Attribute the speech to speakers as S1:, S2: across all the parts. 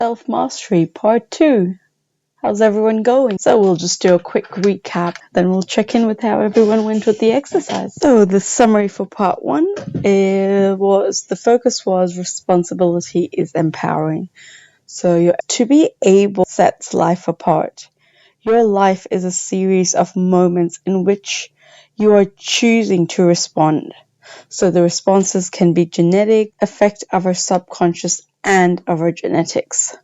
S1: Self-Mastery Part 2. How's everyone going? So we'll just do a quick recap, then we'll check in with how everyone went with the exercise. So the summary for Part 1 the focus was responsibility is empowering. So to be able to set life apart. Your life is a series of moments in which you are choosing to respond. So the responses can be genetic, affect our subconscious and our genetics.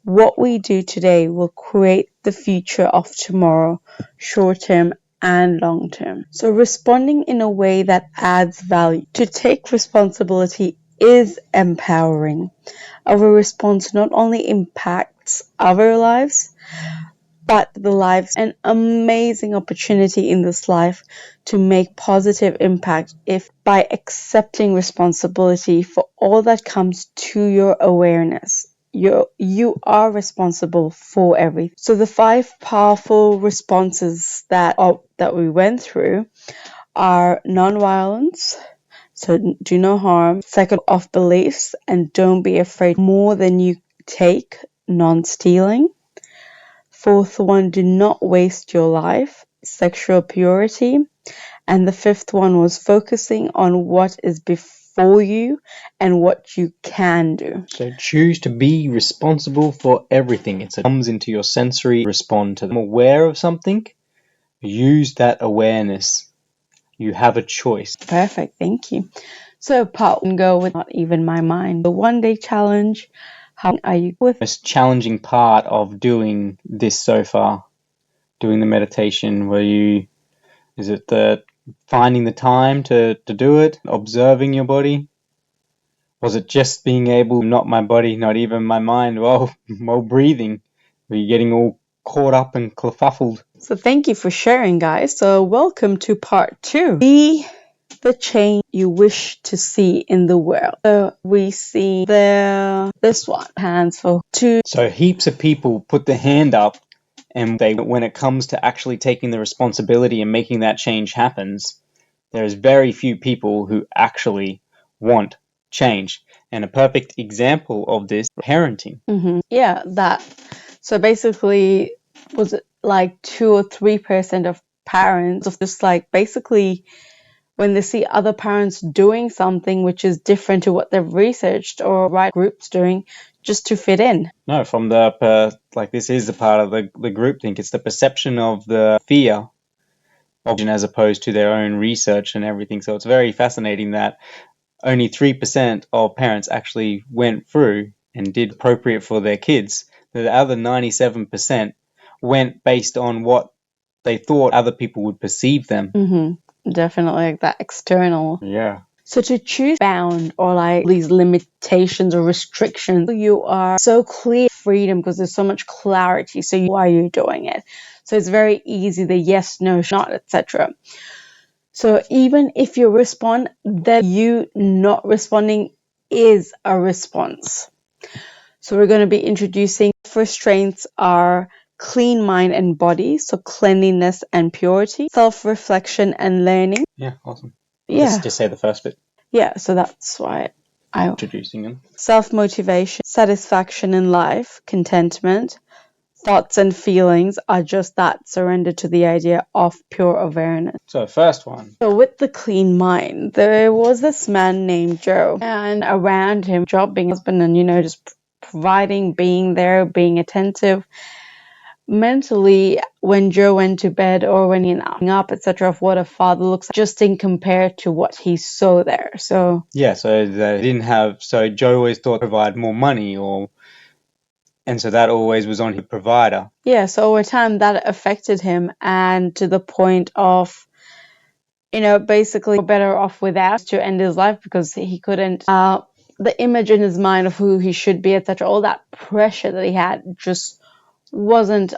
S1: What we do today will create the future of tomorrow, short term and long term. So responding in a way that adds value. To take responsibility is empowering. Our response not only impacts our lives, but the lives, an amazing opportunity in this life to make positive impact if by accepting responsibility for all that comes to your awareness. You are responsible for everything. So the 5 powerful responses that we went through are non-violence, so do no harm, second of beliefs, and don't be afraid more than you take, non-stealing. 4th one, do not waste your life, sexual purity. And the 5th one was focusing on what is before you and what you can do.
S2: So choose to be responsible for everything. It comes into your sensory, respond to them. Aware of something, use that awareness. You have a choice.
S1: Perfect, thank you. So part 1, go with not even my mind. The 1-day challenge. How are you with?
S2: The most challenging part of doing this so far, doing the meditation, is it the finding the time to do it, observing your body? Was it just being able, not my body, not even my mind, while breathing? Were you getting all caught up and kerfuffled?
S1: So thank you for sharing, guys. So welcome to part 2. Be the change you wish to see in the world. So we see this one, hands for 2.
S2: So heaps of people put their hand up, and when it comes to actually taking the responsibility and making that change happens, there's very few people who actually want change. And a perfect example of this, parenting.
S1: Yeah, that. So basically, was it like 2 or 3% of parents of just like basically when they see other parents doing something which is different to what they've researched or right groups doing, just to fit in.
S2: No, from this is the part of the groupthink. It's the perception of the fear of as opposed to their own research and everything. So it's very fascinating that only 3% of parents actually went through and did appropriate for their kids. The other 97% went based on what they thought other people would perceive them.
S1: Definitely like that external.
S2: Yeah.
S1: So to choose bound or like these limitations or restrictions, you are so clear freedom because there's so much clarity. So why are you doing it? So it's very easy, the yes, no, not, etc. So even if you respond, then you not responding is a response. So we're going to be introducing first strengths are clean mind and body, so cleanliness and purity, self-reflection and learning.
S2: Yeah, awesome.
S1: Yeah.
S2: Just say the first bit.
S1: Yeah, so that's why I'm
S2: introducing them.
S1: Self-motivation, satisfaction in life, contentment, thoughts and feelings are just that, surrender to the idea of pure awareness.
S2: So first one.
S1: So with the clean mind, there was this man named Joe, and around him, job being husband and, just providing, being there, being attentive. Mentally, when Joe went to bed or when he's up, etc., of what a father looks like, just in compared to what he saw there. So
S2: yeah, so they didn't have. So Joe always thought to provide more money, and so that always was on his provider.
S1: Yeah, so over time that affected him, and to the point of, basically better off without to end his life because he couldn't. The image in his mind of who he should be, etc., all that pressure that he had just wasn't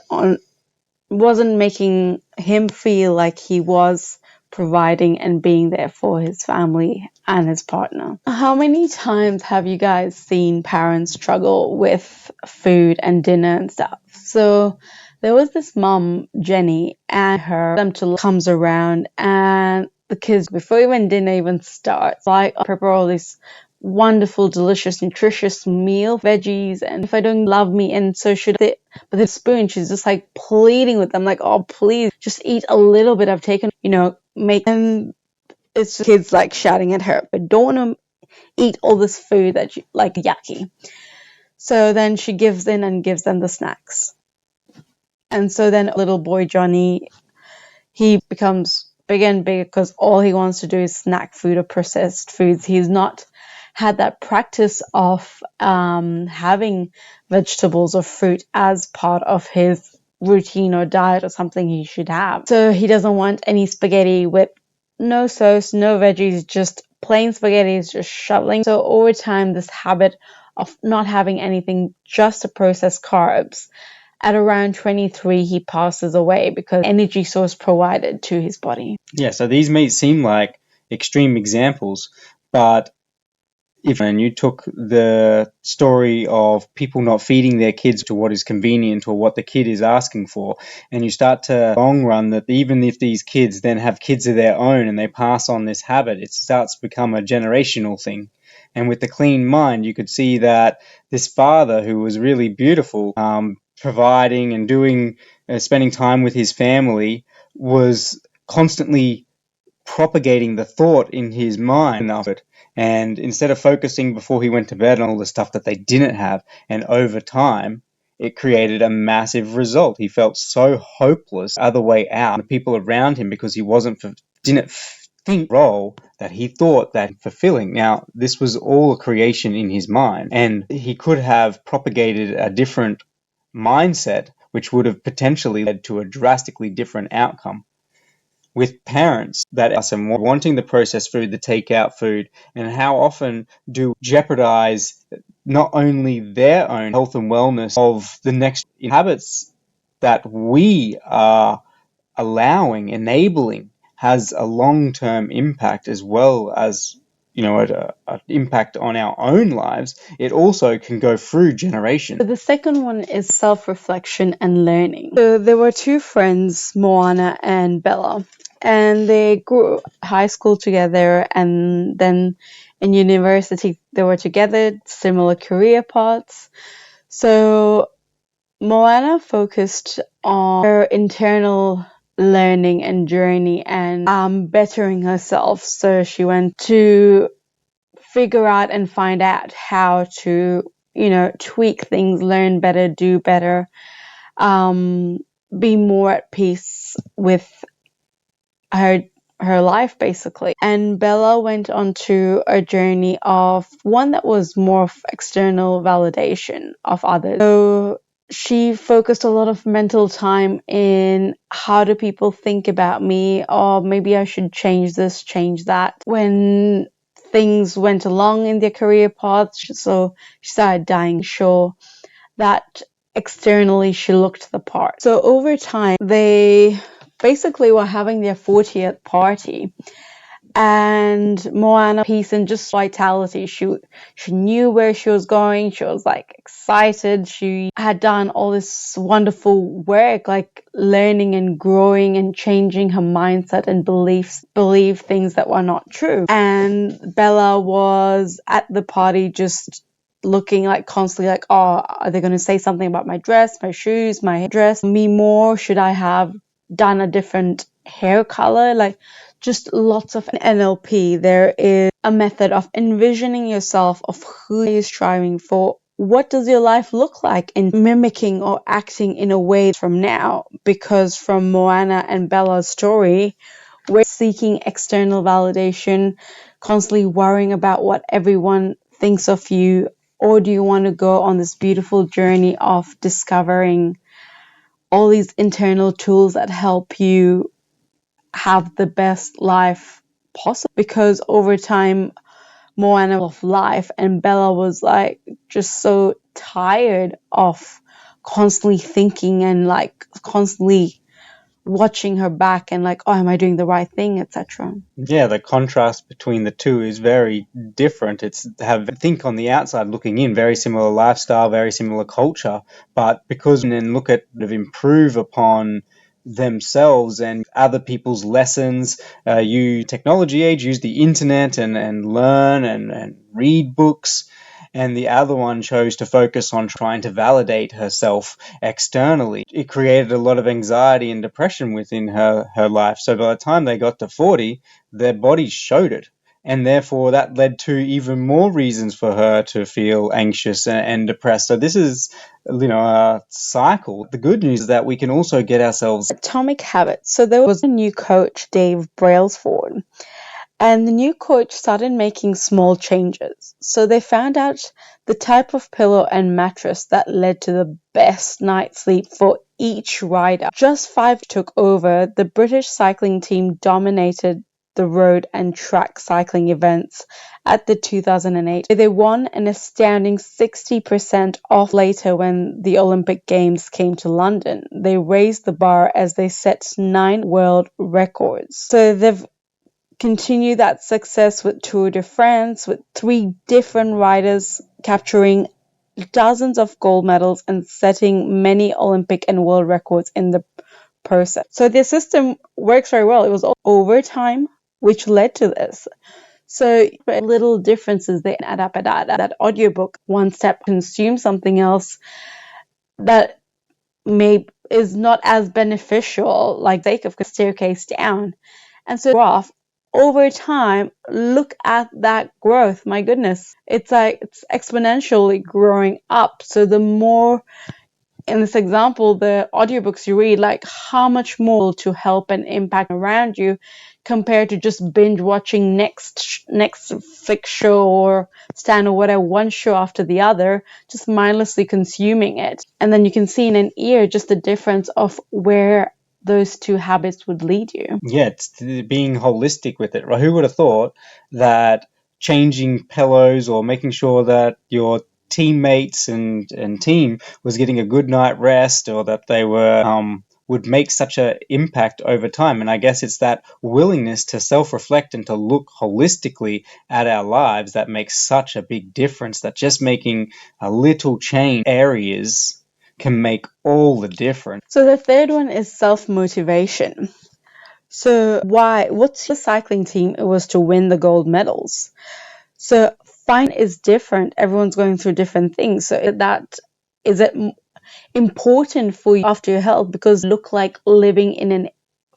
S1: making him feel like he was providing and being there for his family and his partner. How many times have you guys seen parents struggle with food and dinner and stuff? So there was this mom, Jenny, and them comes around, and the kids, before even dinner even starts, prepare all these wonderful, delicious, nutritious meal, veggies, and if I don't love me, and so should it. But the spoon, she's just like pleading with them, like, oh, please, just eat a little bit. I've taken, make, and it's just kids like shouting at her, but don't want to eat all this food that you like, yucky. So then she gives in and gives them the snacks. And so then little boy Johnny, he becomes bigger and bigger because all he wants to do is snack food or processed foods. He's not had that practice of having vegetables or fruit as part of his routine or diet or something he should have. So he doesn't want any spaghetti with no sauce, no veggies, just plain spaghetti, just shoveling. So over time, this habit of not having anything, just to process carbs, at around 23, he passes away because energy source provided to his body.
S2: Yeah, so these may seem like extreme examples, but if you took the story of people not feeding their kids to what is convenient or what the kid is asking for, and you start to long run that even if these kids then have kids of their own and they pass on this habit, it starts to become a generational thing. And with the clean mind, you could see that this father, who was really beautiful, providing and doing, spending time with his family, was constantly propagating the thought in his mind of it. And instead of focusing before he went to bed on all the stuff that they didn't have, and over time, it created a massive result. He felt so hopeless other way out, the people around him, because he didn't think role that he thought that fulfilling. Now, this was all a creation in his mind, and he could have propagated a different mindset, which would have potentially led to a drastically different outcome. With parents that are wanting the processed food, the takeout food, and how often do jeopardize not only their own health and wellness of the next habits that we are allowing, enabling, has a long-term impact as well as an impact on our own lives. It also can go through generations.
S1: So the second one is self-reflection and learning. So there were two friends, Moana and Bella, and they grew high school together, and then in university they were together, similar career paths. So Moana focused on her internal learning and journey and bettering herself. So she went to figure out and find out how to, tweak things, learn better, do better, be more at peace with her life, basically. And Bella went on to a journey of one that was more of external validation of others. So she focused a lot of mental time in how do people think about me, or maybe I should change this, change that. When things went along in their career paths, so she started dying sure that externally she looked the part. So over time, they basically were having their 40th party, and Moana peace and just vitality. She knew where she was going. She was like excited. She had done all this wonderful work, like learning and growing and changing her mindset and believe things that were not true. And Bella was at the party just looking like constantly like, oh, are they going to say something about my dress, my shoes, my dress, me more? Should I have done a different hair color? Like, just lots of NLP. There is a method of envisioning yourself of who you're striving for. What does your life look like in mimicking or acting in a way from now? Because from Moana and Bella's story, we're seeking external validation, constantly worrying about what everyone thinks of you. Or do you want to go on this beautiful journey of discovering all these internal tools that help you have the best life possible? Because over time, Moana of life, and Bella was like just so tired of constantly thinking and like constantly watching her back and like, oh, am I doing the right thing, etc.
S2: Yeah, the contrast between the two is very different. Think on the outside looking in, very similar lifestyle, very similar culture, but because and then look at improve upon themselves and other people's lessons, use technology age, use the internet and learn and read books. And the other one chose to focus on trying to validate herself externally. It created a lot of anxiety and depression within her life. So by the time they got to 40, their bodies showed it. And therefore, that led to even more reasons for her to feel anxious and depressed. So this is, a cycle. The good news is that we can also get ourselves
S1: Atomic Habits. So there was a new coach, Dave Brailsford, and the new coach started making small changes. So they found out the type of pillow and mattress that led to the best night's sleep for each rider. Just 5 took over. The British cycling team dominated the road and track cycling events at the 2008. They won an astounding 60% off later when the Olympic Games came to London. They raised the bar as they set 9 world records. So they've continue that success with Tour de France, with 3 different riders capturing dozens of gold medals and setting many Olympic and world records in the process. So the system works very well. It was overtime, which led to this. So little differences they add up. That audiobook, one step, consume something else that is not as beneficial, like sake of staircase down. And so graph over time, look at that growth. My goodness, it's exponentially growing up. So the more, in this example, the audiobooks you read, like how much more to help and impact around you compared to just binge watching next Netflix show or Stan or whatever, one show after the other, just mindlessly consuming it. And then you can see in an ear just the difference of where those 2 habits would lead you.
S2: Yeah, it's being holistic with it, right? Who would have thought that changing pillows or making sure that your teammates and team was getting a good night rest, or that they were would make such an impact over time? And I guess it's that willingness to self-reflect and to look holistically at our lives that makes such a big difference, that just making a little change areas can make all the difference.
S1: So the third one is self-motivation. So what's the cycling team? It was to win the gold medals. So fine is different. Everyone's going through different things. So is it important for you after your health because look like living in an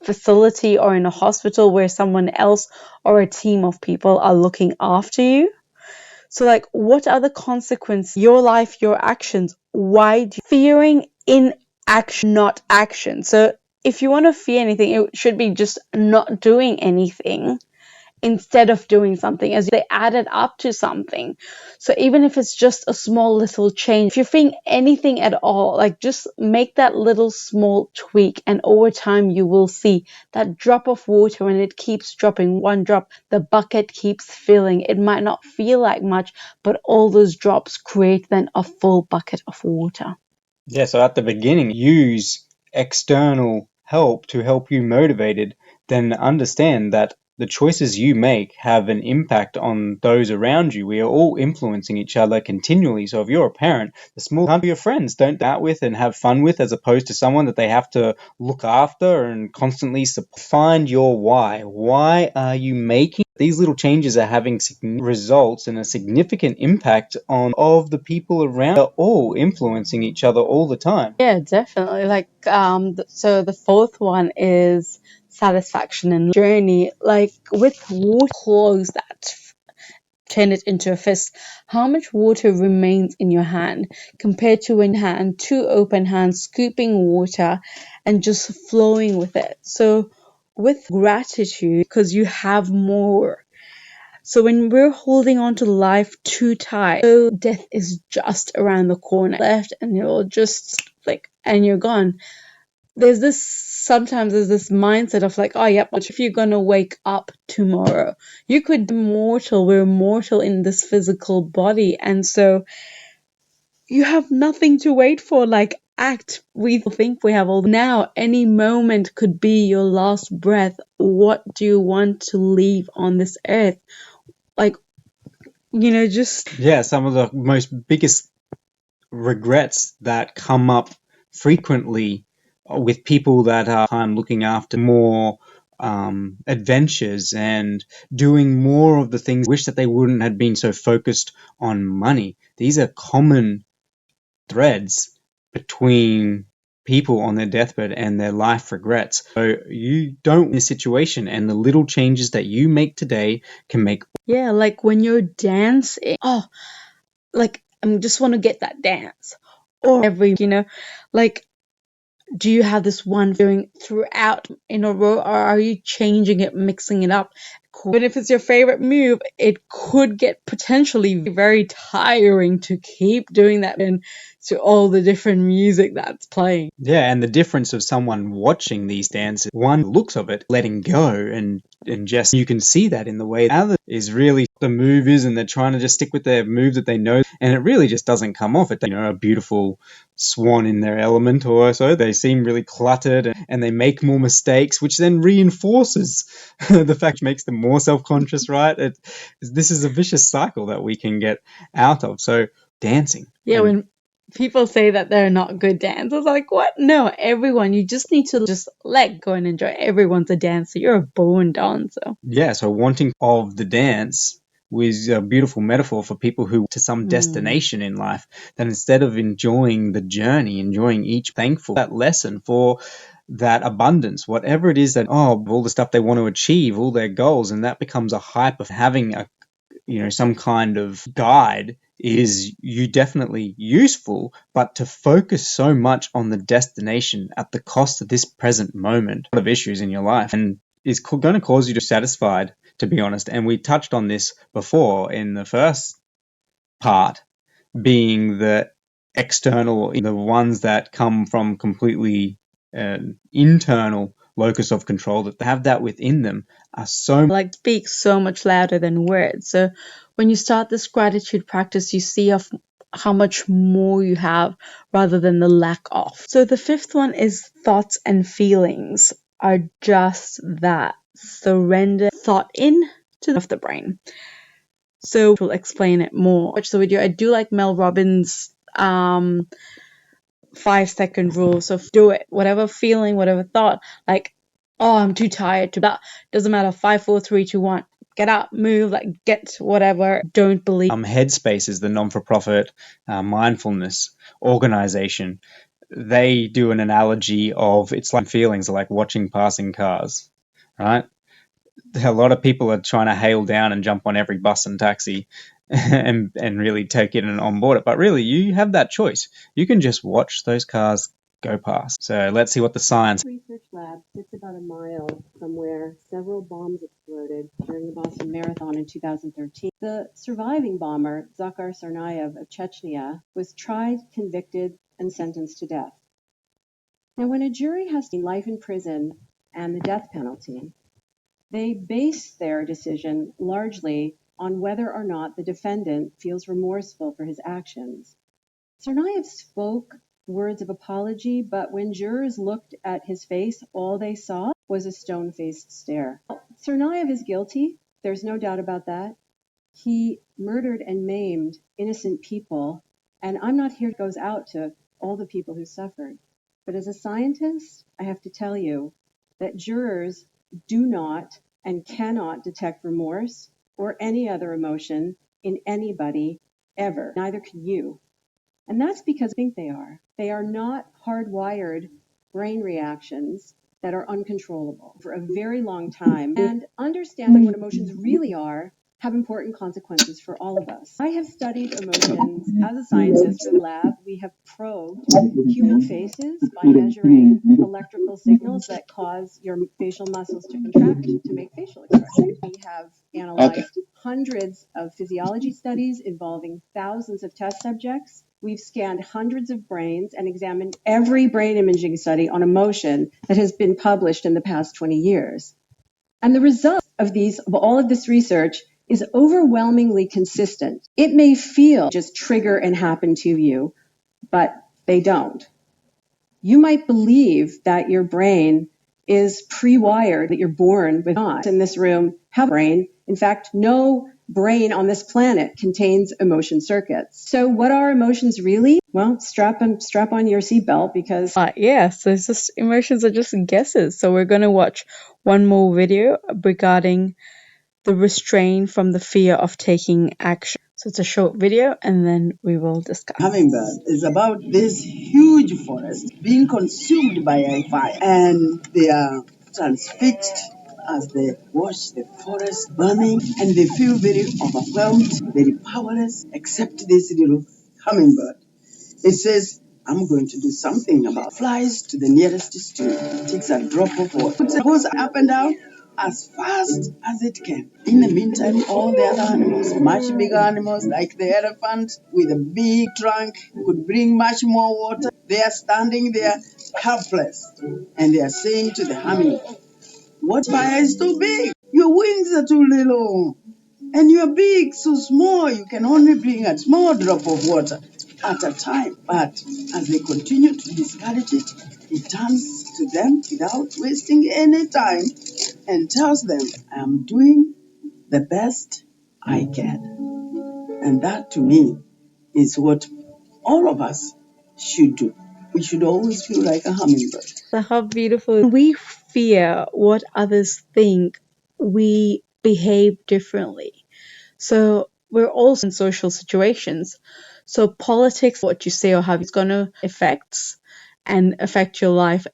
S1: facility or in a hospital where someone else or a team of people are looking after you? So like, what are the consequences? Your life, your actions. Why do you fearing inaction, not action? So if you want to fear anything, it should be just not doing anything instead of doing something, as they added up to something. So even if it's just a small little change, if you're feeling anything at all, like just make that little small tweak, and over time you will see that drop of water, and it keeps dropping one drop, the bucket keeps filling. It might not feel like much, but all those drops create then a full bucket of water.
S2: Yeah, so at the beginning, use external help to help you motivated, then understand that the choices you make have an impact on those around you. We are all influencing each other continually. So if you're a parent, the small hundred of your friends don't go out with and have fun with, as opposed to someone that they have to look after and constantly support. Find your why. Why are you making these little changes? Are having results and a significant impact on of the people around. They're all influencing each other all the time.
S1: Yeah, definitely. Like, so the fourth one is satisfaction and journey. Like with water, close that, turn it into a fist. How much water remains in your hand compared to when hand, 2 open hands, scooping water and just flowing with it. So with gratitude, because you have more. So when we're holding on to life too tight, so death is just around the corner, left, and you'll just and you're gone. Sometimes there's this mindset of like, oh, yep, but if you're gonna wake up tomorrow, you could be mortal. We're mortal in this physical body, and so you have nothing to wait for. Like, act. We think we have all now. Any moment could be your last breath. What do you want to leave on this earth? Like, just
S2: Yeah, some of the most biggest regrets that come up frequently with people that are looking after more adventures and doing more of the things. Wish that they wouldn't have been so focused on money. These are common threads between people on their deathbed and their life regrets. So you don't in this situation, and the little changes that you make today can make.
S1: Yeah, like when you're dancing, like I just want to get that dance, or like, do you have this one doing throughout in a row, or are you changing it, mixing it up? But if it's your favorite move, it could get potentially very tiring to keep doing that and to all the different music that's playing.
S2: Yeah, and the difference of someone watching these dances, one looks of it, letting go, and just you can see that in the way the other is really the move is, and they're trying to just stick with their move that they know, and it really just doesn't come off. It, a beautiful swan in their element or so. They seem really cluttered, and they make more mistakes, which then reinforces the fact makes them more self-conscious, right? This is a vicious cycle that we can get out of. So dancing.
S1: Yeah, when people say that they're not good dancers, like, what? No, everyone, you just need to just let go and enjoy. Everyone's a dancer. You're a born dancer.
S2: Yeah, so wanting of the dance was a beautiful metaphor for people who to some destination in life, that instead of enjoying the journey, enjoying each thankful that lesson for that abundance, whatever it is that all the stuff they want to achieve, all their goals, and that becomes a hype of having a some kind of guide is you definitely useful, but to focus so much on the destination at the cost of this present moment, a lot of issues in your life, and is going to cause you to be satisfied, to be honest. And we touched on this before in the first part, being the external, the ones that come from completely internal locus of control, that have that within them are so
S1: like speak so much louder than words. So when you start this gratitude practice, you see how much more you have rather than the lack of. So the fifth one is thoughts and feelings are just that. Surrender thought in to the brain. So we'll explain it more. Watch the video. I do like Mel Robbins' 5-second rule. So do it. Whatever feeling, whatever thought, like, oh, I'm too tired to that. Doesn't matter. 5, 4, 3, 2, 1. Get up, move, like get whatever. Don't believe.
S2: Headspace is the non-for-profit mindfulness organization. They do an analogy of it's like feelings are like watching passing cars, right? A lot of people are trying to hail down and jump on every bus and taxi and really take it and onboard it. But really, you have that choice. You can just watch those cars go past. So let's see what the science.
S3: Research lab sits about a mile from where several bombs exploded during the Boston Marathon in 2013. The surviving bomber, Zakhar Tsarnaev of Chechnya, was tried, convicted, and sentenced to death. Now, when a jury has seen life in prison and the death penalty, they base their decision largely on whether or not the defendant feels remorseful for his actions. Tsarnaev spoke words of apology, but when jurors looked at his face, all they saw was a stone-faced stare. Tsarnaev is guilty. There's no doubt about that. He murdered and maimed innocent people, and I'm not here to goes out to all the people who suffered. But as a scientist, I have to tell you that jurors do not and cannot detect remorse or any other emotion in anybody ever. Neither can you. And that's because I think they are. They are not hardwired brain reactions that are uncontrollable for a very long time. And understanding what emotions really are have important consequences for all of us. I have studied emotions as a scientist for the lab. We have probed human faces by measuring electrical signals that cause your facial muscles to contract to make facial expressions. We have analyzed hundreds of physiology studies involving thousands of test subjects. We've scanned hundreds of brains and examined every brain imaging study on emotion that has been published in the past 20 years. And the result of all of this research is overwhelmingly consistent. It may feel just trigger and happen to you, but they don't. You might believe that your brain is pre-wired, that you're born with not. In this room, have a brain. In fact, no brain on this planet contains emotion circuits. So what are emotions really? Well, strap on your seatbelt because
S1: yeah, so it's just emotions are just guesses. So we're going to watch one more video regarding the restraint from the fear of taking action. So it's a short video and then we will discuss.
S4: Hummingbird is about this huge forest being consumed by a fire, and they are transfixed as they watch the forest burning, and they feel very overwhelmed, very powerless, except this little hummingbird. It says, I'm going to do something about it. Flies to the nearest stream, takes a drop of water, goes up and down as fast as it can. In the meantime, all the other animals, much bigger animals like the elephant with a big trunk, could bring much more water. They are standing there helpless, and they are saying to the hummingbird, what fire is too big? Your wings are too little. And you're big, so small, you can only bring a small drop of water at a time. But as they continue to discourage it, it turns to them without wasting any time and tells them, I'm doing the best I can. And that to me is what all of us should do. We should always feel like a hummingbird.
S1: So how beautiful. When we fear what others think, we behave differently. So we're also in social situations. So politics, what you say or how it's going to affect your life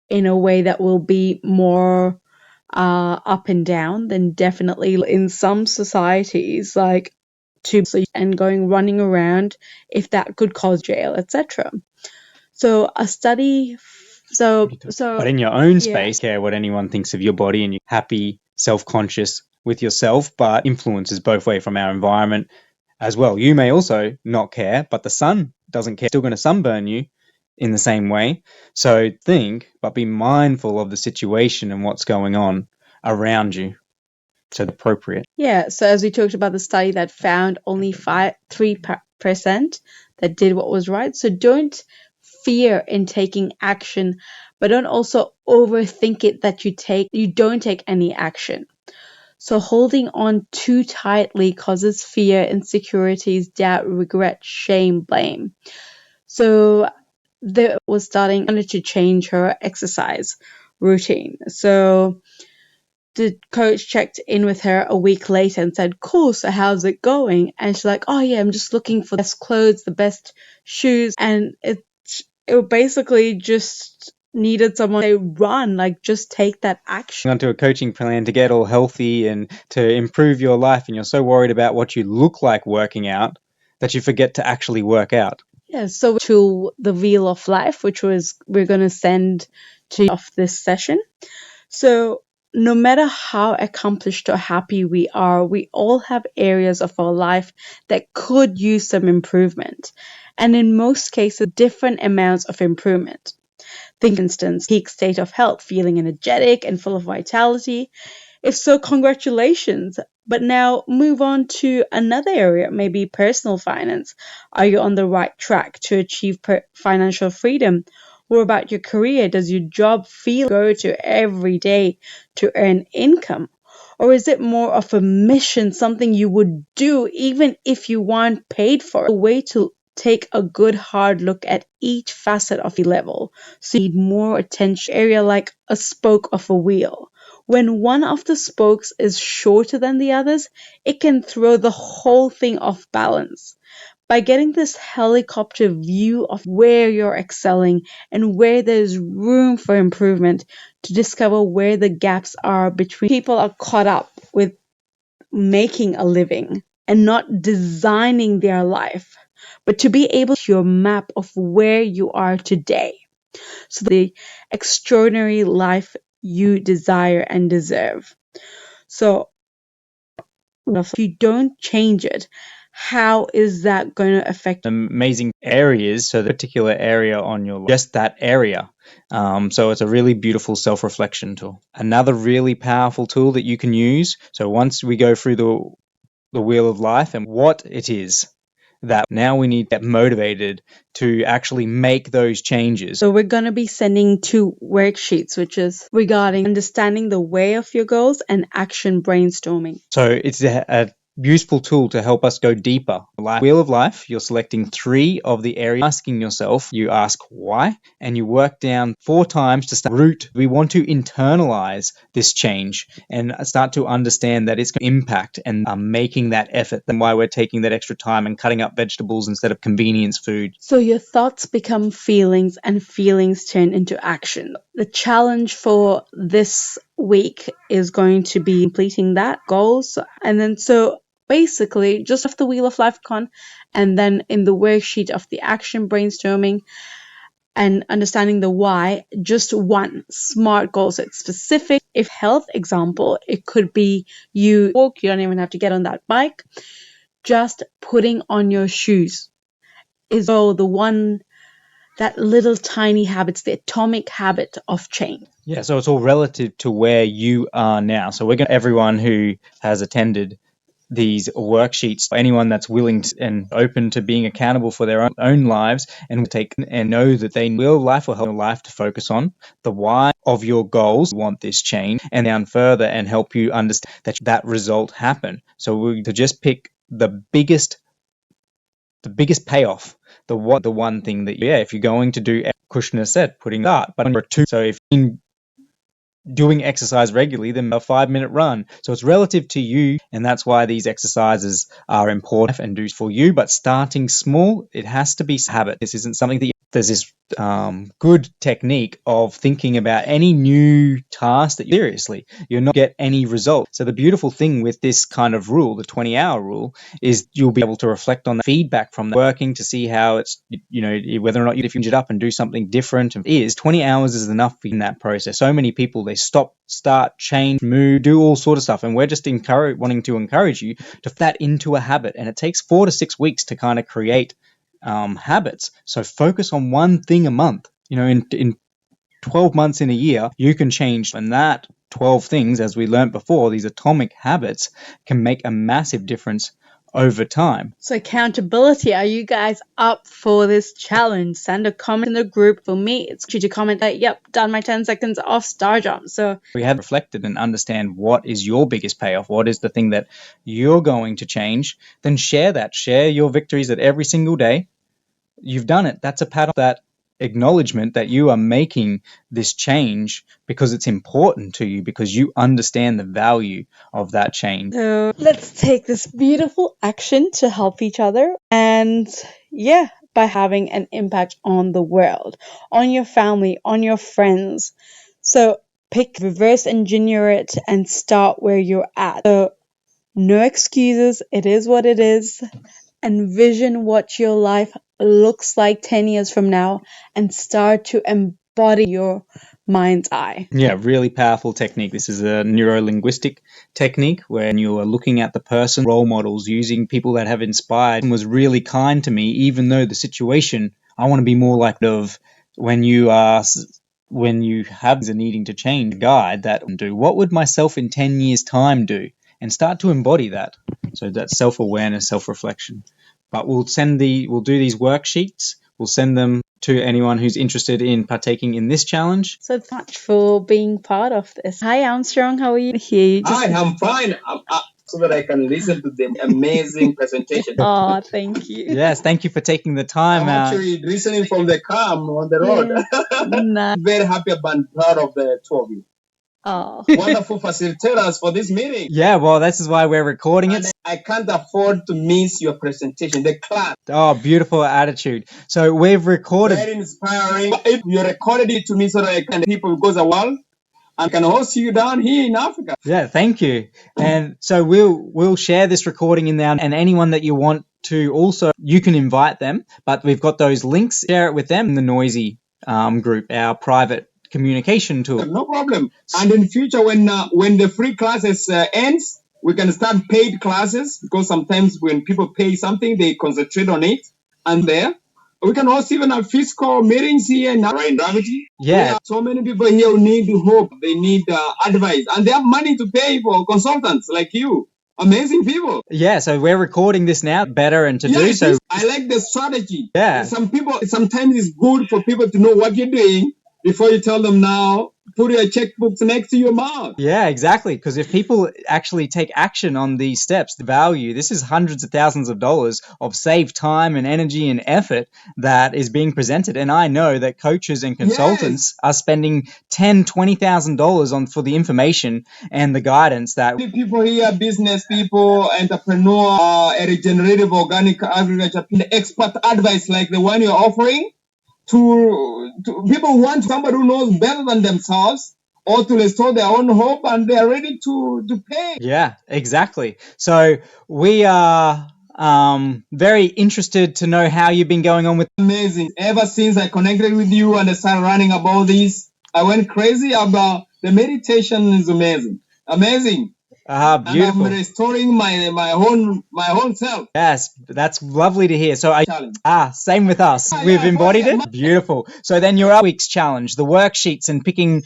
S1: in a way that will be more up and down, then definitely in some societies, like and going running around if that could cause jail, etc. So a study.
S2: But in your own space, care what anyone thinks of your body, and you're happy, self-conscious with yourself, but influences both way from our environment as well. You may also not care, but the sun doesn't care. It's still going to sunburn you in the same way. So think, but be mindful of the situation and what's going on around you. So appropriate.
S1: Yeah, so as we talked about the study that found only 3% that did what was right. So don't fear in taking action, but don't also overthink it that you don't take any action. So holding on too tightly causes fear, insecurities, doubt, regret, shame, blame. So they wanted to change her exercise routine. So the coach checked in with her a week later and said, cool, so how's it going? And she's like, oh yeah, I'm just looking for the best clothes, the best shoes. And it basically just needed someone to run, like just take that action.
S2: Onto a coaching plan to get all healthy and to improve your life, and you're so worried about what you look like working out that you forget to actually work out.
S1: Yeah, so to the Wheel of Life, which we're going to send to you off this session. So no matter how accomplished or happy we are, we all have areas of our life that could use some improvement. And in most cases, different amounts of improvement. Think, for instance, peak state of health, feeling energetic and full of vitality. If so, congratulations. But now move on to another area, maybe personal finance. Are you on the right track to achieve financial freedom? What about your career? Does your job feel go to every day to earn income? Or is it more of a mission, something you would do even if you weren't paid for it? A way to take a good hard look at each facet of the level. So you need more attention area like a spoke of a wheel. When one of the spokes is shorter than the others, it can throw the whole thing off balance. By getting this helicopter view of where you're excelling and where there's room for improvement to discover where the gaps are between people are caught up with making a living and not designing their life, but to be able to your map of where you are today. So the extraordinary life you desire and deserve. So if you don't change it, how is that going to affect
S2: amazing areas? So the particular area on your life, just that area. So it's a really beautiful self-reflection tool. Another really powerful tool that you can use. So once we go through the wheel of life and what it is, that now we need to get motivated to actually make those changes.
S1: So we're going to be sending 2 worksheets, which is regarding understanding the way of your goals and action brainstorming.
S2: So it's a useful tool to help us go deeper. Wheel of Life, you're selecting 3 of the areas, asking yourself, you ask why, and you work down 4 times to start root. We want to internalize this change and start to understand that it's going to impact and making that effort. That's why we're taking that extra time and cutting up vegetables instead of convenience food.
S1: So your thoughts become feelings and feelings turn into action. The challenge for this week is going to be completing that goals. And then so basically just off the Wheel of Life con, and then in the worksheet of the action brainstorming and understanding the why, just one SMART goal. So it's specific. If health example, it could be you walk, you don't even have to get on that bike. Just putting on your shoes is the one, that little tiny habits, the atomic habit of change.
S2: Yeah, so it's all relative to where you are now. So we're going to, everyone who has attended these worksheets, anyone that's willing and open to being accountable for their own lives and take and know that they will life will help your life to focus on the why of your goals, want this change, and down further and help you understand that result happen. So we to just pick the biggest payoff, the one thing that if you're going to do, Khushna said, putting that, but number 2. So if in doing exercise regularly than a 5-minute run. So it's relative to you, and that's why these exercises are important and do for you. But starting small, it has to be habit. This isn't something that there's this good technique of thinking about any new task that seriously you're not get any result. So the beautiful thing with this kind of rule, the 20-hour rule, is you'll be able to reflect on the feedback from the working to see how it's, whether or not you change it up and do something different. 20 hours is enough in that process. So many people, they stop, start, change, move, do all sort of stuff, and we're just wanting to encourage you to put that into a habit. And it takes 4 to 6 weeks to kind of create habits. So focus on one thing a month. In 12 months in a year, you can change, and that 12 things, as we learned before, these atomic habits can make a massive difference over time.
S1: So accountability, are you guys up for this challenge? Send a comment in the group. For me, it's to comment that, yep, done my 10 seconds off star jump. So
S2: we have reflected and understand what is your biggest payoff, what is the thing that you're going to change, then share your victories at every single day. You've done it. That's a pat on that acknowledgement that you are making this change because it's important to you, because you understand the value of that change.
S1: So let's take this beautiful action to help each other, and by having an impact on the world, on your family, on your friends. So reverse engineer it and start where you're at. So no excuses. It is what it is. Envision what your life looks like 10 years from now and start to embody your mind's eye.
S2: Yeah, really powerful technique. This is a neuro-linguistic technique where you are looking at the person, role models, using people that have inspired and was really kind to me, even though the situation, I want to be more like of when you have a needing to change, guide that do. What would myself in 10 years' time do? And start to embody that. So that's self-awareness, self-reflection. But we'll do these worksheets. We'll send them to anyone who's interested in partaking in this challenge.
S1: So thanks much for being part of this. Hi, Armstrong. How are you?
S5: Hi, I'm fine. So that I can listen to the amazing presentation.
S1: Oh, thank you.
S2: Yes, thank you for taking the time
S5: I'm
S2: out.
S5: actually listening from the car on the road.
S1: Nice.
S5: Very happy and proud of the two of you.
S1: Oh.
S5: Wonderful facilitators for this meeting.
S2: Yeah, well, this is why we're recording it.
S5: I can't afford to miss your presentation. The class.
S2: Oh, beautiful attitude. So we've recorded.
S5: Very inspiring. If you recorded it to me so that people goes a while, I can host you down here in Africa.
S2: Yeah, thank you. And so we'll share this recording in there, and anyone that you want to also, you can invite them, but we've got those links. Share it with them in the Noisy group, our private communication tool.
S5: No problem. And in future, when the free classes ends, we can start paid classes, because sometimes when people pay something, they concentrate on it. And there, we can also even have fiscal meetings here in Gravity.
S2: Yeah.
S5: So many people here who need hope. They need advice. And they have money to pay for consultants like you. Amazing people.
S2: Yeah, so we're recording this now, better and to do so.
S5: I like the strategy.
S2: Yeah.
S5: Sometimes it's good for people to know what you're doing before you tell them now put your checkbooks next to your mouth.
S2: Yeah, exactly. Because if people actually take action on these steps, the value, this is hundreds of thousands of dollars of saved time and energy and effort that is being presented. And I know that coaches and consultants are spending $10,000-$20,000 on for the information and the guidance that
S5: People here, business people, entrepreneur, regenerative organic agriculture, expert advice like the one you're offering to people who want somebody who knows better than themselves or to restore their own hope, and they are ready to pay.
S2: Yeah, exactly. So we are very interested to know how you've been going on with.
S5: Amazing. Ever since I connected with you and I started running about this, I went crazy about the meditation. Is amazing. Amazing.
S2: Beautiful.
S5: And I'm restoring my own self.
S2: Yes, that's lovely to hear. So
S5: Challenge.
S2: Same with us. We've embodied it. Beautiful. So then your week's challenge, the worksheets, and picking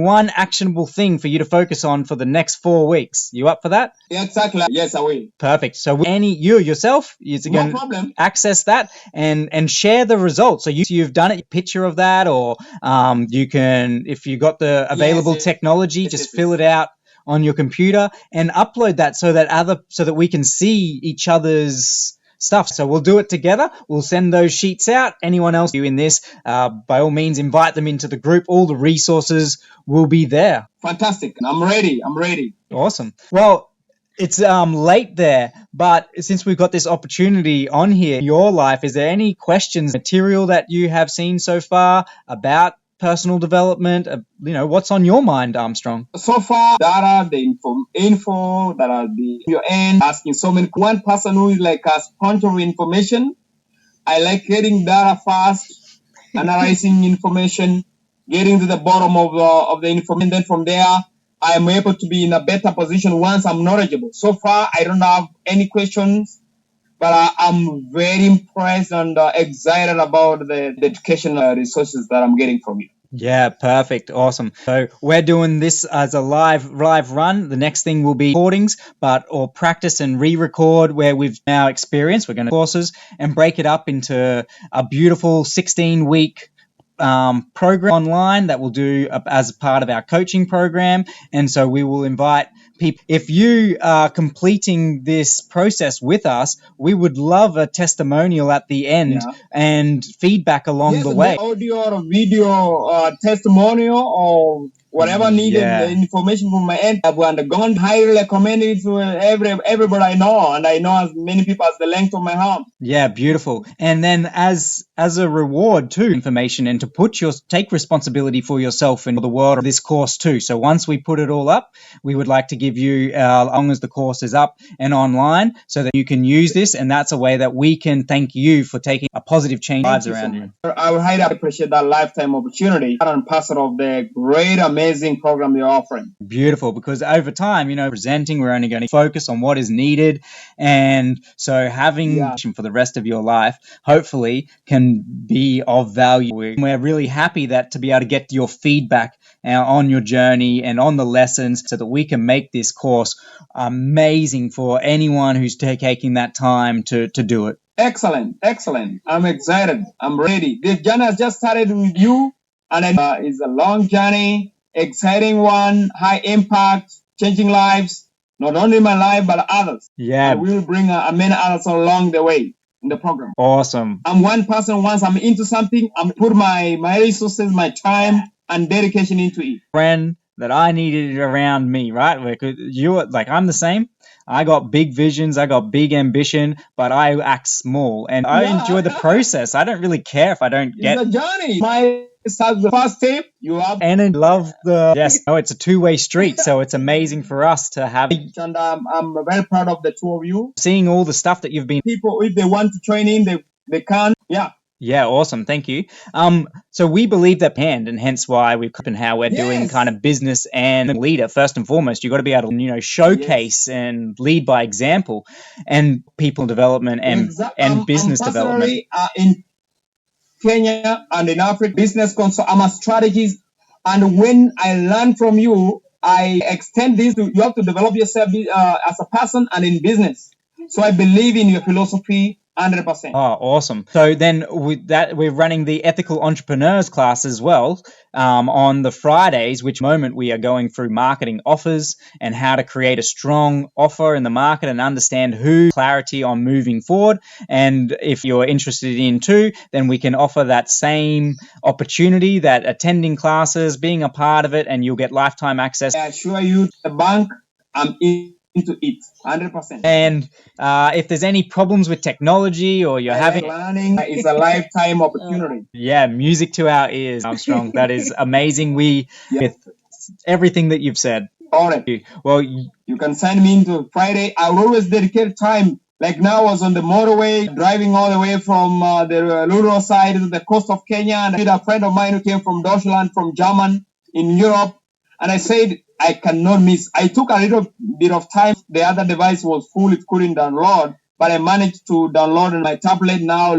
S2: one actionable thing for you to focus on for the next 4 weeks. You up for that?
S5: Yeah, exactly. Yes, I will.
S2: Perfect. So you yourself, you're going to access that and share the results. So you've done it, a picture of that, or you can, if you got the available technology, just fill it out on your computer and upload that so that we can see each other's stuff. So we'll do it together. We'll send those sheets out. Anyone else in this, by all means, invite them into the group. All the resources will be there.
S5: Fantastic. I'm ready.
S2: Awesome. Well, it's late there, but since we've got this opportunity on here in your life, is there any questions, material that you have seen so far about personal development? What's on your mind, Armstrong?
S5: So far, data, the info that are your end, asking so many. One person who is like a sponge of information. I like getting data fast, analyzing information, getting to the bottom of the information. Then from there, I am able to be in a better position once I'm knowledgeable. So far, I don't have any questions, but I'm very impressed and excited about the educational resources that I'm getting from you.
S2: Yeah, perfect. Awesome. So we're doing this as a live run. The next thing will be recordings, or practice and re-record where we've now experienced. We're going to courses and break it up into a beautiful 16-week program online that we'll do as part of our coaching program. And so we will invite people. If you are completing this process with us, we would love a testimonial at the end and feedback along the way.
S5: Audio or video testimonial or whatever needed, the information from my end. I've undergone, highly recommended it to everybody I know, and I know as many people as the length of my arm.
S2: Yeah, beautiful. And then as a reward too, information and to take responsibility for yourself and the world of this course too. So once we put it all up, we would like to give you, as long as the course is up and online, so that you can use this, and that's a way that we can thank you for taking a positive change lives around you.
S5: I would highly appreciate that lifetime opportunity and part of the great, amazing program you're offering.
S2: Beautiful, because over time, presenting, we're only going to focus on what is needed, and so having for the rest of your life, hopefully, can be of value. We're really happy to be able to get your feedback on your journey and on the lessons, so that we can make this course amazing for anyone who's taking that time to do it.
S5: Excellent. I'm excited. I'm ready. This journey has just started with you, and it's a long journey, exciting one, high impact, changing lives, not only my life, but others.
S2: Yeah.
S5: We will bring many others along the way in the program.
S2: Awesome.
S5: I'm one person, once I'm into something, I'm put my resources, my time, and dedication into it.
S2: Friend that I needed around me, right? I'm the same. I got big visions, I got big ambition, but I act small, and I enjoy the process. I don't really care if I don't get.
S5: It's a journey. The first step you have,
S2: and I love it's a two-way street, so it's amazing for us to have.
S5: And I'm very proud of the two of you.
S2: Seeing all the stuff that you've been.
S5: People, if they want to train in, they can.
S2: Yeah, awesome. Thank you. So we believe that and hence why we've and how we're doing kind of business and leader. First and foremost, you've got to be able to, showcase and lead by example, and people development and business development.
S5: In Kenya and in Africa, business consult. I'm a strategist, and when I learn from you, I extend this to you have to develop yourself as a person and in business. So I believe in your philosophy 100%.
S2: Oh, awesome. So then with that, we're running the ethical entrepreneurs class as well on the Fridays, which moment we are going through marketing offers and how to create a strong offer in the market and understand clarity on moving forward. And if you're interested in too, then we can offer that same opportunity, that attending classes, being a part of it, and you'll get lifetime access.
S5: I assure you, the bank, I'm into it, 100%.
S2: And if there's any problems with technology or you're having
S5: learning, it's a lifetime opportunity.
S2: Yeah, music to our ears, Armstrong. That is amazing. With everything that you've said.
S5: All right.
S2: Well,
S5: you can send me into Friday. I will always dedicate time. Like now, I was on the motorway driving all the way from the rural side to the coast of Kenya, and I met a friend of mine who came from Deutschland, from German, in Europe, and I said I cannot miss. I took a little bit of time. The other device was full; it couldn't download, but I managed to download on my tablet now.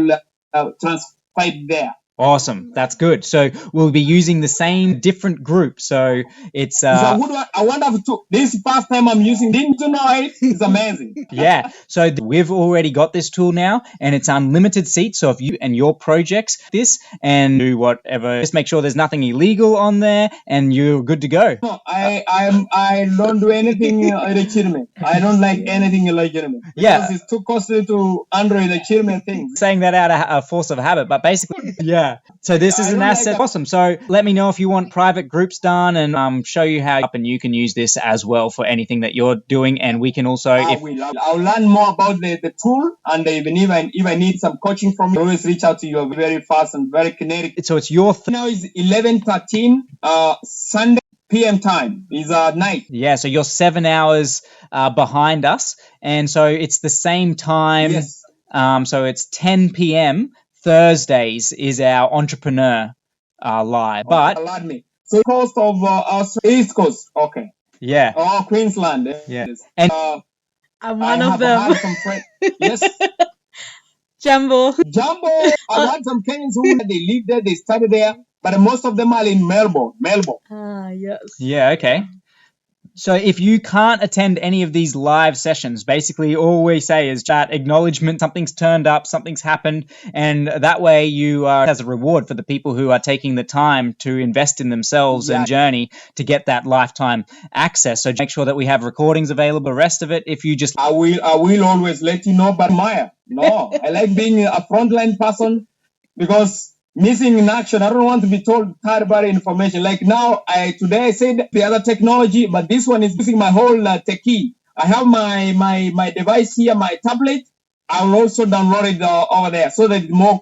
S5: Transcribe there.
S2: Awesome. That's good. So we'll be using the same different group. So it's
S5: a good one. I wonder if this first time I'm using, didn't you know it? It's amazing.
S2: Yeah. So we've already got this tool now, and it's unlimited seats. So if you and your projects this and do whatever, just make sure there's nothing illegal on there, and you're good to go.
S5: No, I don't do anything illegitimate. I don't like anything illegitimate. Because it's too costly to Android legitimate things.
S2: Saying that out of force of habit, but basically, yeah. So this is an asset. Awesome. So let me know if you want private groups done, and show you how and you can use this as well for anything that you're doing. And we can also,
S5: I'll learn more about the tool, and even if I need some coaching from you, always reach out to you very fast and very kinetic.
S2: So it's your
S5: now is 11:13 Sunday PM time is night.
S2: Yeah, so you're 7 hours behind us, and so it's the same time.
S5: Yes.
S2: So it's 10 p.m. Thursdays is our entrepreneur live, but
S5: allowed me. So coast of East Coast, okay.
S2: Yeah.
S5: Oh, Queensland.
S2: Yeah. And
S1: I'm one of them.
S5: Some friends. Yes.
S1: Jumbo.
S5: I had some Kenyans who they live there, they study there, but most of them are in Melbourne.
S1: Ah, yes.
S2: Yeah, okay. So if you can't attend any of these live sessions, basically all we say is chat acknowledgement, something's turned up, something's happened, and that way you are as a reward for the people who are taking the time to invest in themselves and journey to get that lifetime access. So make sure that we have recordings available. The rest of it, if you just
S5: I will always let you know, but Maya, no, I like being a frontline person because missing in action. I don't want to be told third-party information. Like now, today I said the other technology, but this one is using my whole techie. I have my device here, my tablet. I will also download it over there so that more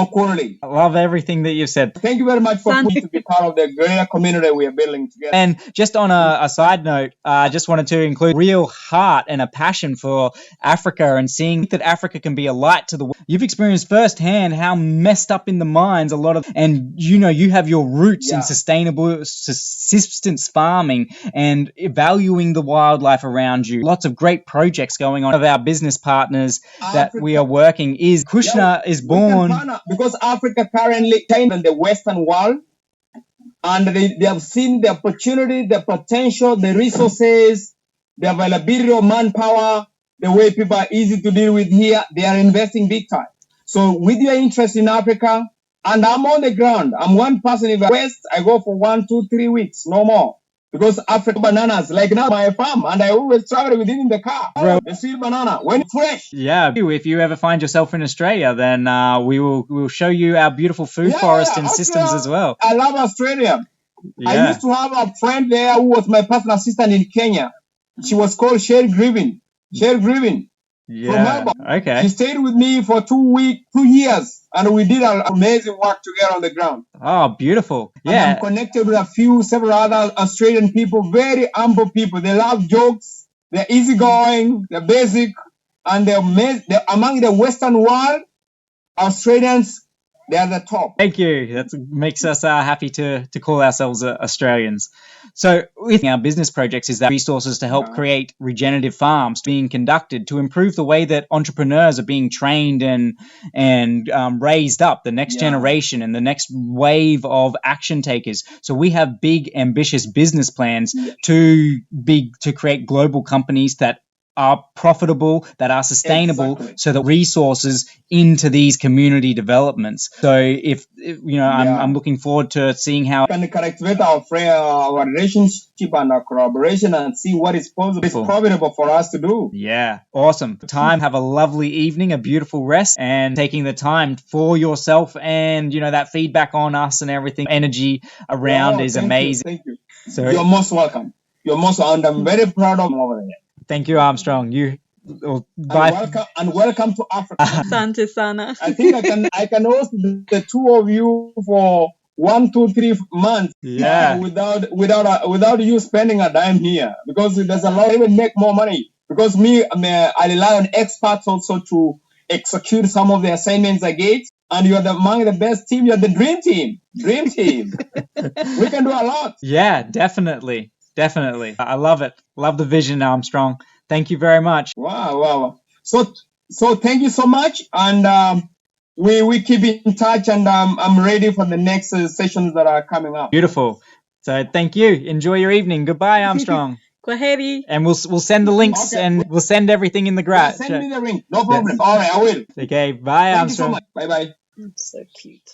S5: quality.
S2: I love everything that you said.
S5: Thank you very much for to be part of the greater community we are building together.
S2: And just on a side note, I just wanted to include real heart and a passion for Africa and seeing that Africa can be a light to the world. You've experienced firsthand how messed up in the minds a lot of, and you have your roots in sustainable subsistence farming and valuing the wildlife around you. Lots of great projects going on. Of our business partners that we are working is Khushna is born.
S5: Because Africa currently in the Western world, and they have seen the opportunity, the potential, the resources, the availability of manpower, the way people are easy to deal with here. They are investing big time. So with your interest in Africa, and I'm on the ground, I'm one person in the West, I go for 1, 2, 3 weeks, no more. Because African bananas, like now my farm, and I always travel with it in the car. The sweet banana, when fresh.
S2: Yeah, if you ever find yourself in Australia, then we'll show you our beautiful food forest and systems as well.
S5: I love Australia. Yeah. I used to have a friend there who was my personal assistant in Kenya. She was called Shah.
S2: Yeah.
S5: From Melbourne.
S2: Okay.
S5: She stayed with me for 2 years, and we did amazing work together on the ground.
S2: Oh, beautiful. Yeah.
S5: And I'm connected with several other Australian people, very humble people. They love jokes. They're easygoing. They're basic. And they're among the Western world, Australians, they are the top.
S2: Thank you. That makes us happy to call ourselves Australians. So with our business projects is that resources to help create regenerative farms being conducted to improve the way that entrepreneurs are being trained and raised up, the next generation and the next wave of action takers. So we have big, ambitious business plans to create global companies that are profitable, that are sustainable,
S5: Exactly.
S2: so that resources into these community developments. So if you know, I'm looking forward to seeing how
S5: can cultivate our relationship and our collaboration and see what is possible, is profitable for us to do.
S2: Yeah, awesome. Time, have a lovely evening, a beautiful rest, and taking the time for yourself, and you know, that feedback on us and everything, energy around is amazing.
S5: Thank you.
S2: So
S5: You're most welcome. You're most, and I'm very proud of over there.
S2: thank you, Armstrong. You bye.
S5: And welcome to Africa.
S1: Asante sana.
S5: I think I can host the two of you for 1, 2, 3 months.
S2: Yeah.
S5: Without you spending a dime here, because there's a lot, even make more money. Because I rely on experts also to execute some of the assignments I get. And you're among the best team. You're the dream team. Dream team. We can do a lot.
S2: Yeah, definitely. Definitely. I love it. Love the vision, Armstrong. Thank you very much.
S5: Wow. So thank you so much. And we keep in touch, and I'm ready for the next sessions that are coming up.
S2: Beautiful. So thank you. Enjoy your evening. Goodbye, Armstrong.
S1: Kwaheri.
S2: And we'll send the links,
S5: Okay.
S2: and we'll send everything in the graph.
S5: Send me the link. No problem. All right, I will.
S2: Okay, bye,
S5: Thank you so
S2: Armstrong.
S5: much. Bye-bye.
S1: So cute.